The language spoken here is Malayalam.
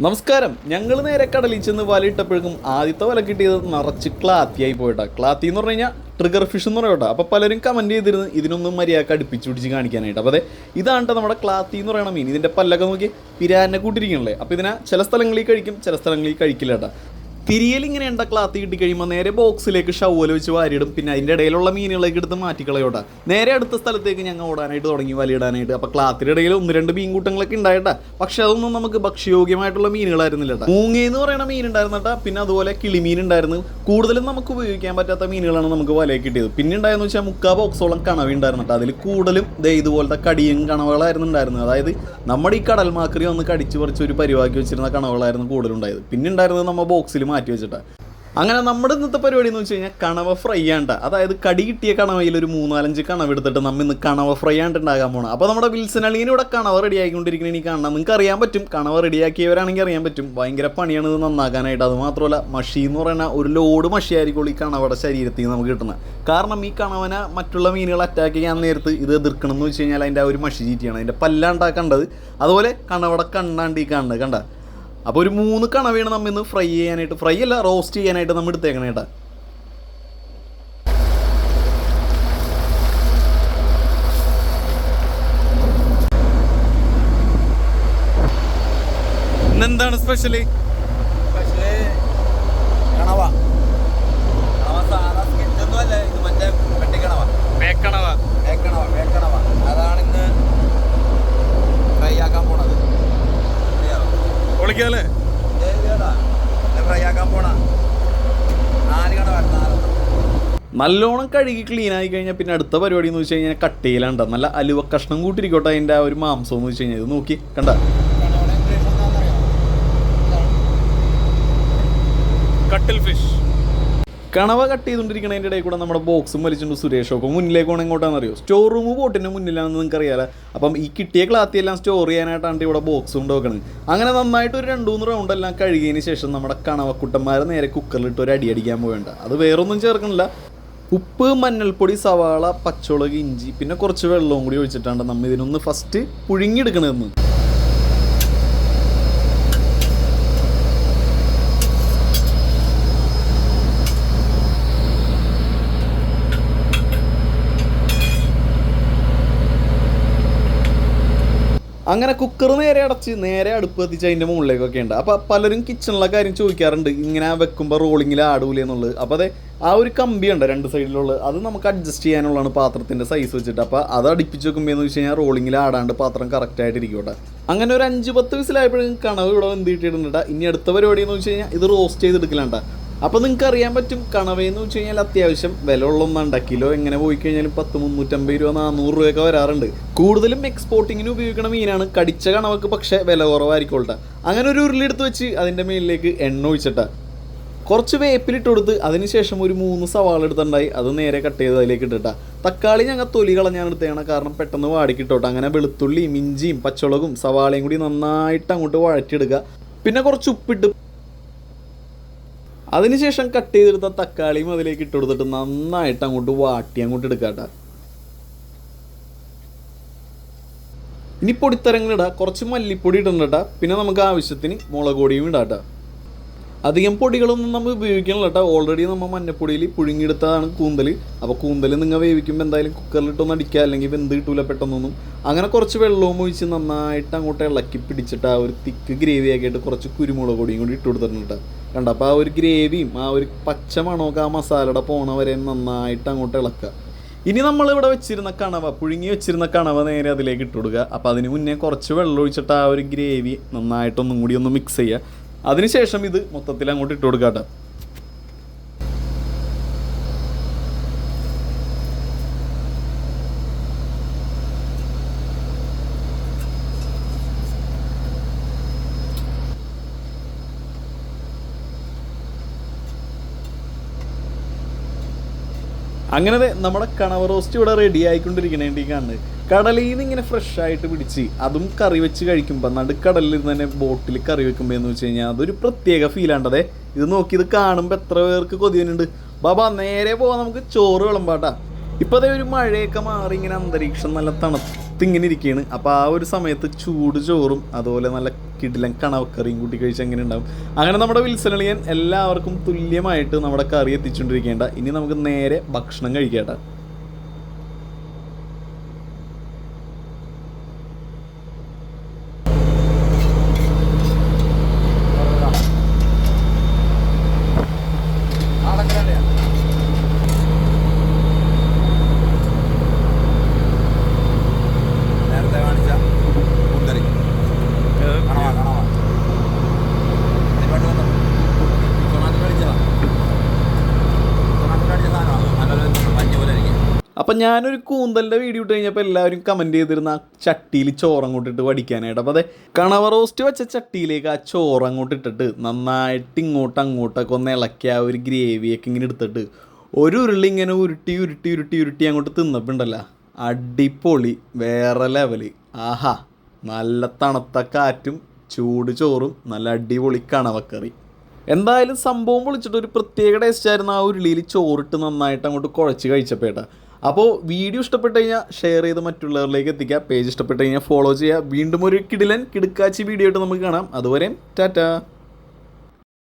നമസ്കാരം. ഞങ്ങൾ നേരെ കടലിൽ ചെന്ന് വലയിട്ടപ്പോഴേക്കും ആദ്യത്തെ വല കിട്ടിയത് നിറച്ച് ക്ലാത്തിയായി പോയിട്ടാ. ക്ലാത്തി എന്ന് പറഞ്ഞു കഴിഞ്ഞാൽ ട്രിഗർ ഫിഷ് എന്ന് പറയട്ടോ. അപ്പോൾ പലരും കമൻറ്റ് ചെയ്തിരുന്നു ഇതിനൊന്നും മര്യാദക്ക് അടുപ്പിച്ച് പിടിച്ച് കാണിക്കാനായിട്ട്. അപ്പോൾ അതെ, ഇതാണ് നമ്മുടെ ക്ലാത്തി എന്ന് പറയുന്ന മീൻ. ഇതിൻ്റെ പല്ലൊക്കെ നോക്കി പിരാനെ കൂട്ടിരിക്കണല്ലേ. അപ്പോൾ ഇതിനെ ചില സ്ഥലങ്ങളിൽ കഴിക്കും, ചില സ്ഥലങ്ങളിൽ കഴിക്കില്ല കേട്ടോ. തിരിയലിങ്ങനെ ഉണ്ട ക്ലാത്തി കിട്ടിക്കഴിയുമ്പോൾ നേരെ ബോക്സിലേക്ക് ഷവ്വൽ വെച്ച് വാരിയിടും. പിന്നെ അതിൻ്റെ ഇടയിലുള്ള മീനുകളൊക്കെ എടുത്ത് മാറ്റിക്കളയോട്ടാ. നേരെ അടുത്ത സ്ഥലത്തേക്ക് ഞങ്ങൾ ഓടാനായിട്ട് തുടങ്ങി, വലിയിടാനായിട്ട്. അപ്പോൾ ക്ലാത്തിൻ്റെ ഇടയിൽ 1-2 മീൻകൂട്ടങ്ങളൊക്കെ ഉണ്ടായിട്ടാ. പക്ഷെ അതൊന്നും നമുക്ക് ഭക്ഷ്യയോഗ്യമായിട്ടുള്ള മീനുകളായിരുന്നില്ല കേട്ടോ. മൂങ്ങയെന്ന് പറയുന്ന മീൻ ഉണ്ടായിരുന്നു കേട്ടോ. പിന്നെ അതുപോലെ കിളിമീൻ ഉണ്ടായിരുന്നു. കൂടുതലും നമുക്ക് ഉപയോഗിക്കാൻ പറ്റാത്ത മീനുകളാണ് നമുക്ക് വലയിൽ കിട്ടിയത്. പിന്നെ ഉണ്ടായെന്ന് വെച്ചാൽ 3/4 ബോക്സോളം കണവ ഉണ്ടായിരുന്നു കേട്ടോ. അതിൽ കൂടുതലും ഇതുപോലത്തെ കടിയും കണവകളായിരുന്നു ഉണ്ടായിരുന്നത്. അതായത് നമ്മുടെ ഈ കടൽ മാക്രി ഒന്ന് കടിച്ചു പറിച്ച് ഒരു പരിവാക്കി വെച്ചിരുന്ന കണവകളായിരുന്നു കൂടുതലുണ്ടായത്. പിന്നെ ഉണ്ടായിരുന്നത് നമ്മൾ ബോക്സിൽ മാറ്റി വെച്ചിട്ടാ. അങ്ങനെ നമ്മുടെ ഇന്നത്തെ പരിപാടി എന്ന് വെച്ച് കഴിഞ്ഞാൽ കണവ ഫ്രൈ ആണ്ട. അതായത് കടി കിട്ടിയ കണവയിൽ ഒരു 3-4 കണവ എടുത്തിട്ട് നമ്മൾ ഇന്ന് കണവ ഫ്രൈ ആണ്ട് ഉണ്ടാകാൻ പോകണം. അപ്പോൾ നമ്മുടെ വിൽസനളീന് ഇവിടെ കണവ റെഡി ആയിക്കൊണ്ടിരിക്കുന്ന എനിക്ക് കാണണം. നിങ്ങൾക്ക് അറിയാൻ പറ്റും, കണവ റെഡിയാക്കിയവരാണെങ്കിൽ അറിയാൻ പറ്റും. ഭയങ്കര പണിയാണ് ഇത് നന്നാക്കാനായിട്ട്. അത് മാത്രമല്ല മഷി എന്ന് പറയുന്ന ഒരു ലോഡ് മഷിയായിരിക്കും ഈ കണവയുടെ ശരീരത്തിൽ നമുക്ക് കിട്ടുന്നത്. കാരണം ഈ കണവനെ മറ്റുള്ള മീനുകൾ അറ്റാക്ക് ചെയ്യാൻ നേരത്ത് ഇത് എതിർക്കണം എന്ന് വെച്ച് കഴിഞ്ഞാൽ അതിൻ്റെ ആ ഒരു മഷി ചീറ്റിയാണ്. അതിൻ്റെ പല്ലാണ്ടാക്കേണ്ടത്. അതുപോലെ കണവയുടെ കണ്ണാണ്ട് ഈ കാണുന്നത് കണ്ട. അപ്പോൾ ഒരു 3 കണവയാണ് നമ്മൾ ഇന്ന് ഫ്രൈ ചെയ്യാനായിട്ട്, ഫ്രൈ അല്ല റോസ്റ്റ് ചെയ്യാനായിട്ട് നമ്മൾ എടുത്തേക്കണേ കേട്ടോ. ഇന്നെന്താണ് സ്പെഷ്യല്? കണവ സാധാ സ്കിറ്റൊന്നും അല്ല, ഇത് മറ്റേ വെട്ടിക്കണവ, വേക്കണവ. അതാണ് ഇന്ന് ഫ്രൈ ആക്കാൻ പോണത്. പൊളിക്കാല്ലേ? ഫ്രൈ ആക്കാൻ പോണ 4 കണവ. നല്ലോണം കഴുകി ക്ലീൻ ആയി കഴിഞ്ഞാൽ പിന്നെ അടുത്ത പരിപാടി എന്ന് വെച്ച് കഴിഞ്ഞാൽ കട്ട് ചെയ്യലുണ്ട്. നല്ല അലുവ കഷ്ണം കൂട്ടിരിക്കോട്ടെ അതിൻ്റെ ആ ഒരു മാംസം എന്ന് വെച്ച് കഴിഞ്ഞാൽ. ഇത് നോക്കി കണ്ട, കട്ടിൽ ഫിഷ്. കണവ കട്ട് ചെയ്തുകൊണ്ടിരിക്കണതിൻ്റെ ഇടയിൽ കൂടെ നമ്മുടെ ബോക്സും വലിച്ചിട്ടുണ്ട് സുരേഷൊക്കെ. മുന്നിലേക്ക് പോകണം എങ്ങോട്ടാണെന്ന് അറിയോ? സ്റ്റോർ റൂം ബോട്ടിൻ്റെ മുന്നിലാണെന്ന് നിങ്ങൾക്ക് അറിയാലോ. അപ്പം ഈ കിട്ടിയ ക്ലാത്തിയെല്ലാം സ്റ്റോർ ചെയ്യാനായിട്ടാണ് ഇവിടെ ബോക്സ് കൊണ്ട് വെക്കണത്. അങ്ങനെ നന്നായിട്ട് ഒരു 2-3 റൗണ്ട് എല്ലാം കഴുകിയതിന് ശേഷം നമ്മുടെ കണവക്കുട്ടന്മാരെ നേരെ കുക്കറിലിട്ട് ഒരു അടിക്കാൻ പോകേണ്ട. അത് വേറൊന്നും ചേർക്കണില്ല. ഉപ്പ്, മഞ്ഞൾപ്പൊടി, സവാള, പച്ചമുളക്, ഇഞ്ചി, പിന്നെ കുറച്ച് വെള്ളവും കൂടി ഒഴിച്ചിട്ടാണ് നമ്മൾ ഇതിനൊന്ന് ഫസ്റ്റ് പുഴുങ്ങിയെടുക്കണമെന്ന്. അങ്ങനെ കുക്കർ നേരെ അടച്ച് നേരെ അടുപ്പ് കത്തിച്ച് അതിൻ്റെ മുകളിലേക്കൊക്കെ ഉണ്ട്. അപ്പോൾ പലരും കിച്ചണിലെ കാര്യം ചോദിക്കാറുണ്ട്, ഇങ്ങനെ വെക്കുമ്പോൾ റോളിങ്ങിൽ ആടൂല എന്നുള്ളത്. അപ്പോൾ അതെ, ആ ഒരു കമ്പിയുണ്ട് 2 സൈഡിലുള്ളത്, അത് നമുക്ക് അഡ്ജസ്റ്റ് ചെയ്യാനുള്ളതാണ് പാത്രത്തിൻ്റെ സൈസ് വെച്ചിട്ട്. അപ്പോൾ അത് അടുപ്പിച്ച് വെക്കുമ്പോൾ എന്ന് വെച്ച് കഴിഞ്ഞാൽ റോളിങ്ങിൽ ആടാണ്ട് പാത്രം കറക്റ്റായിട്ടിരിക്കട്ടെ. അങ്ങനെ ഒരു 5-10 വിസിലായപ്പോഴും കണവ് ഇവിടെ വെന്തിട്ടിട്ടുണ്ട്. ഇനി അടുത്ത പരിപാടി എന്ന് വെച്ച് കഴിഞ്ഞാൽ ഇത് റോസ്റ്റ് ചെയ്തെടുക്കലാണ്ട. അപ്പോൾ നിങ്ങൾക്ക് അറിയാൻ പറ്റും, കണവയെന്ന് വെച്ച് കഴിഞ്ഞാൽ അത്യാവശ്യം വില ഉള്ള ഒന്നാണ്. കിലോ എങ്ങനെ പോയി കഴിഞ്ഞാലും 10, 350 രൂപ, 400 രൂപയൊക്കെ വരാറുണ്ട്. കൂടുതലും എക്സ്പോർട്ടിങ്ങിന് ഉപയോഗിക്കുന്ന മീനാണ്. കടിച്ച കണവക്ക് പക്ഷേ വില കുറവായിരിക്കോട്ടെ. അങ്ങനെ ഒരു ഉരുളിയെടുത്ത് വെച്ച് അതിൻ്റെ മേലിലേക്ക് എണ്ണ ഒഴിച്ചിട്ടാ കുറച്ച് വേപ്പിലിട്ട് കൊടുത്ത് അതിനുശേഷം ഒരു 3 സവാള എടുത്തിട്ടുണ്ടായി. അത് നേരെ കട്ട് ചെയ്ത് അതിലേക്ക് ഇട്ടിട്ടാ. തക്കാളി ഞങ്ങൾ തൊലി കളഞ്ഞാണ് എടുത്തേക്കണം, കാരണം പെട്ടെന്ന് വാടിക്കിട്ടോട്ടെ. അങ്ങനെ വെളുത്തുള്ളിയും ഇഞ്ചിയും പച്ചമുളകും സവാളയും കൂടി നന്നായിട്ട് അങ്ങോട്ട് വഴറ്റിയെടുക്കുക. പിന്നെ കുറച്ച് ഉപ്പിട്ട് അതിനുശേഷം കട്ട് ചെയ്തെടുത്ത തക്കാളിയും അതിലേക്ക് ഇട്ട് കൊടുത്തിട്ട് നന്നായിട്ട് അങ്ങോട്ട് വാട്ടി അങ്ങോട്ട് എടുക്കാട്ടോ. ഇനി പൊടിത്തരങ്ങളിടാം. കുറച്ച് മല്ലിപ്പൊടി ഇടണ്ട. പിന്നെ നമുക്ക് ആവശ്യത്തിന് മുളക് പൊടിയും ഇടാട്ടോ. അധികം പൊടികളൊന്നും നമ്മൾ ഉപയോഗിക്കണില്ല കേട്ടോ. ഓൾറെഡി നമ്മൾ മഞ്ഞപ്പൊടിയിൽ പുഴുങ്ങിയെടുത്തതാണ് കൂന്തൽ. അപ്പോൾ കൂന്തൽ നിങ്ങൾ വേവിക്കുമ്പോൾ എന്തായാലും കുക്കറിലിട്ടൊന്ന് അടിക്കുക, അല്ലെങ്കിൽ വെന്ത് കിട്ടൂല പെട്ടെന്നൊന്നും. അങ്ങനെ കുറച്ച് വെള്ളവും ഒഴിച്ച് നന്നായിട്ട് അങ്ങോട്ട് ഇളക്കി പിടിച്ചിട്ട് ആ ഒരു തിക്ക് ഗ്രേവി ആക്കിയിട്ട് കുറച്ച് കുരുമുളക് പൊടിയും കൂടി ഇട്ട് കൊടുത്തിട്ടുണ്ട് കണ്ട. അപ്പോൾ ആ ഒരു ഗ്രേവിയും ആ ഒരു പച്ച മണമൊക്കെ ആ മസാലയുടെ പോണ വരെ നന്നായിട്ട് അങ്ങോട്ട് ഇളക്കുക. ഇനി നമ്മളിവിടെ വെച്ചിരുന്ന കണവ, പുഴുങ്ങി വെച്ചിരുന്ന കണവ നേരെ അതിലേക്ക് ഇട്ട് കൊടുക്കുക. അപ്പോൾ അതിന് മുന്നേ കുറച്ച് വെള്ളം ഒഴിച്ചിട്ട് ആ ഒരു ഗ്രേവി നന്നായിട്ടൊന്നും കൂടി ഒന്ന് മിക്സ് ചെയ്യുക. അതിനുശേഷം ഇത് മൊത്തത്തിൽ അങ്ങോട്ട് ഇട്ട് കൊടുക്കാട്ടോ. അങ്ങനെ നമ്മുടെ കണവ റോസ്റ്റ് ഇവിടെ റെഡി ആയിക്കൊണ്ടിരിക്കണേണ്ടി കാണുന്നത്. കടലിൽ നിന്ന് ഇങ്ങനെ ഫ്രഷ് ആയിട്ട് പിടിച്ച് അതും കറി വെച്ച് കഴിക്കുമ്പോൾ, നടുക്കടലിൽ നിന്ന് തന്നെ ബോട്ടിൽ കറി വെക്കുമ്പോൾ എന്ന് വെച്ച് കഴിഞ്ഞാൽ അതൊരു പ്രത്യേക ഫീലാണ്ടതേ. ഇത് നോക്കി ഇത് കാണുമ്പോൾ എത്ര പേർക്ക് കൊതിയുന്നുണ്ട്. ബാബാ നേരെ പോവാൻ നമുക്ക് ചോറ് വിളമ്പാട്ടാ. ഇപ്പോൾ അതേ ഒരു മഴയൊക്കെ മാറി ഇങ്ങനെ അന്തരീക്ഷം നല്ല തണുത്ത് ഇങ്ങനെ ഇരിക്കുകയാണ്. അപ്പോൾ ആ ഒരു സമയത്ത് ചൂട് ചോറും അതുപോലെ നല്ല കിടിലൻ കണവക്കറിയും കൂട്ടി കഴിച്ച് എങ്ങനെ ഉണ്ടാവും. അങ്ങനെ നമ്മുടെ വിൽസനളിയൻ എല്ലാവർക്കും തുല്യമായിട്ട് നമ്മുടെ കറി എത്തിച്ചുകൊണ്ടിരിക്കേണ്ട. ഇനി നമുക്ക് നേരെ ഭക്ഷണം കഴിക്കേണ്ട. അപ്പം ഞാനൊരു കൂന്തലിൻ്റെ വീഡിയോ ഇട്ട് കഴിഞ്ഞപ്പോൾ എല്ലാവരും കമൻറ്റ് ചെയ്തിരുന്ന ആ ചട്ടിയിൽ ചോറങ്ങോട്ടിട്ട് വടിക്കാനായിട്ട്. അപ്പോൾ അതെ, കണവ റോസ്റ്റ് വെച്ച ചട്ടിയിലേക്ക് ആ ചോറങ്ങോട്ട് ഇട്ടിട്ട് നന്നായിട്ട് അങ്ങോട്ടൊക്കെ ഒന്ന് ഇളക്കി ആ ഒരു ഗ്രേവിയൊക്കെ ഇങ്ങനെ എടുത്തിട്ട് ഒരു ഉരുളി ഇങ്ങനെ ഉരുട്ടി അങ്ങോട്ട് തിന്നപ്പോണ്ടല്ല, അടിപൊളി, വേറെ ലെവല്. ആഹാ, നല്ല തണുത്ത കാറ്റും ചൂട് ചോറും നല്ല അടിപൊളി കണവക്കറി. എന്തായാലും സംഭവം പൊളിച്ചിട്ട് ഒരു പ്രത്യേക ടേസ്റ്റായിരുന്നു ആ ഉരുളിയിൽ ചോറിട്ട് നന്നായിട്ട് അങ്ങോട്ട് കുഴച്ച് കഴിച്ചപ്പോട്ടാ. അപ്പോൾ വീഡിയോ ഇഷ്ടപ്പെട്ട് കഴിഞ്ഞാൽ ഷെയർ ചെയ്ത് മറ്റുള്ളവരിലേക്ക് എത്തിക്കുക. പേജ് ഇഷ്ടപ്പെട്ട് കഴിഞ്ഞാൽ ഫോളോ ചെയ്യുക. വീണ്ടും ഒരു കിടിലൻ കിടുക്കാച്ചി വീഡിയോ ആയിട്ട് നമുക്ക് കാണാം. അതുവരെ ടാറ്റാ.